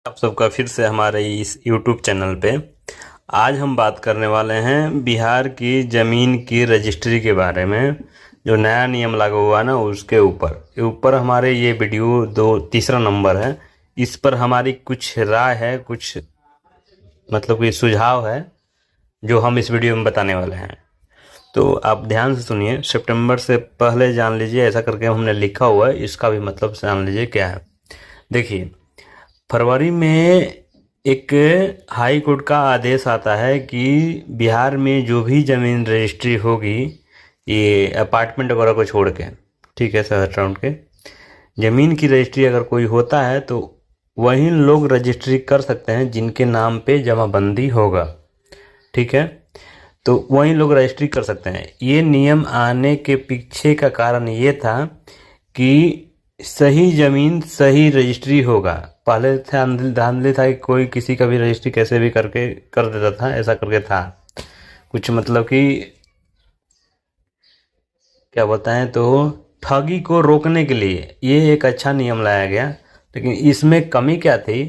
आप सबका फिर से हमारे इस YouTube चैनल पे आज हम बात करने वाले हैं बिहार की ज़मीन की रजिस्ट्री के बारे में। जो नया नियम लागू हुआ ना उसके ऊपर हमारे ये वीडियो तीसरा नंबर है। इस पर हमारी कुछ राय है, कुछ मतलब कि सुझाव है जो हम इस वीडियो में बताने वाले हैं। तो आप ध्यान से सुनिए, सितंबर से पहले जान लीजिए, ऐसा करके हमने लिखा हुआ है, इसका भी मतलब जान लीजिए क्या है। देखिए, फरवरी में एक हाई कोर्ट का आदेश आता है कि बिहार में जो भी ज़मीन रजिस्ट्री होगी, ये अपार्टमेंट वगैरह को छोड़ के, ठीक है, शहर टाउन के ज़मीन की रजिस्ट्री अगर कोई होता है तो वही लोग रजिस्ट्री कर सकते हैं जिनके नाम पे जमाबंदी होगा, ठीक है। तो वही लोग रजिस्ट्री कर सकते हैं। ये नियम आने के पीछे का कारण ये था कि सही ज़मीन सही रजिस्ट्री होगा। पहले धांधली था कि कोई किसी का भी रजिस्ट्री कैसे भी करके कर देता था, ऐसा करके था कुछ, मतलब कि क्या बताएं तो ठगी को रोकने के लिए ये एक अच्छा नियम लाया गया। लेकिन इसमें कमी क्या थी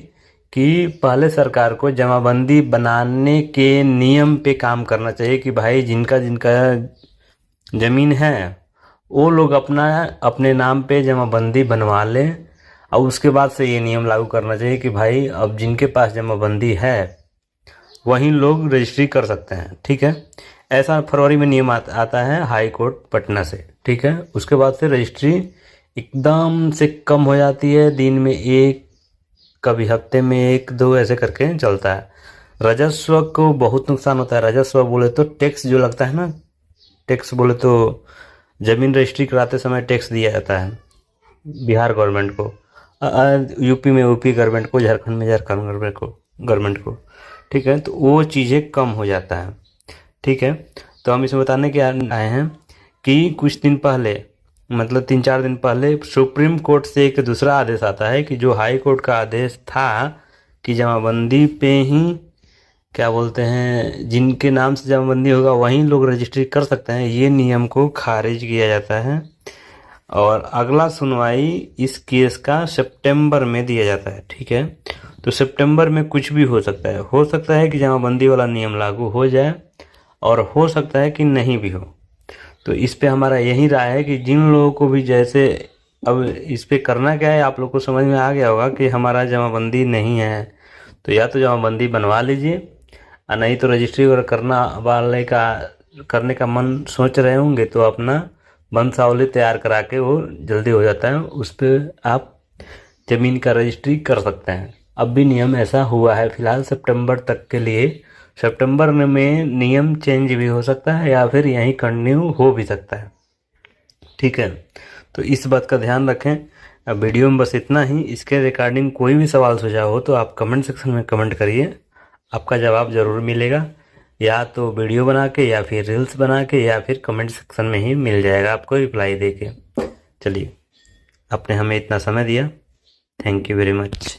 कि पहले सरकार को जमाबंदी बनाने के नियम पे काम करना चाहिए कि भाई जिनका जिनका ज़मीन है वो लोग अपने नाम पे जमाबंदी बनवा लें, और उसके बाद से ये नियम लागू करना चाहिए कि भाई अब जिनके पास जमाबंदी है वही लोग रजिस्ट्री कर सकते हैं, ठीक है। ऐसा फरवरी में नियम आता है हाई कोर्ट पटना से, ठीक है। उसके बाद से रजिस्ट्री एकदम से कम हो जाती है, दिन में एक, कभी हफ्ते में एक दो, ऐसे करके चलता है। राजस्व को बहुत नुकसान होता है। राजस्व बोले तो टैक्स जो लगता है ना, टैक्स बोले तो ज़मीन रजिस्ट्री कराते समय टैक्स दिया जाता है बिहार गवर्नमेंट को, यूपी में यूपी गवर्नमेंट को, झारखंड में झारखंड गवर्नमेंट को, ठीक है। तो वो चीज़ें कम हो जाता है, ठीक है। तो हम इसमें बताने के आए हैं कि कुछ दिन पहले, मतलब 3-4 दिन पहले, सुप्रीम कोर्ट से एक दूसरा आदेश आता है कि जो हाई कोर्ट का आदेश था कि जमाबंदी पे ही, क्या बोलते हैं, जिनके नाम से जमाबंदी होगा वहीं लोग रजिस्ट्री कर सकते हैं, ये नियम को खारिज किया जाता है। और अगला सुनवाई इस केस का सितंबर में दिया जाता है, ठीक है। तो सितंबर में कुछ भी हो सकता है कि जमाबंदी वाला नियम लागू हो जाए और हो सकता है कि नहीं भी हो। तो इस पे हमारा यही राय है कि जिन लोगों को भी, जैसे अब इस पे करना क्या है, आप लोग को समझ में आ गया होगा कि हमारा जमाबंदी नहीं है तो या तो जमाबंदी बनवा लीजिए, और नहीं तो रजिस्ट्री वगैरह करने का मन सोच रहे होंगे तो अपना वंशावली तैयार करा के, वो जल्दी हो जाता है, उस पर आप ज़मीन का रजिस्ट्री कर सकते हैं। अब भी नियम ऐसा हुआ है फिलहाल सितंबर तक के लिए। सितंबर में नियम चेंज भी हो सकता है या फिर यहीं कंटिन्यू हो भी सकता है, ठीक है। तो इस बात का ध्यान रखें। अब वीडियो में बस इतना ही। इसके रिगार्डिंग कोई भी सवाल सुझाव हो तो आप कमेंट सेक्शन में कमेंट करिए, आपका जवाब ज़रूर मिलेगा, या तो वीडियो बना के, या फिर रील्स बना के, या फिर कमेंट सेक्शन में ही मिल जाएगा आपको रिप्लाई दे के। चलिए, आपने हमें इतना समय दिया, थैंक यू वेरी मच।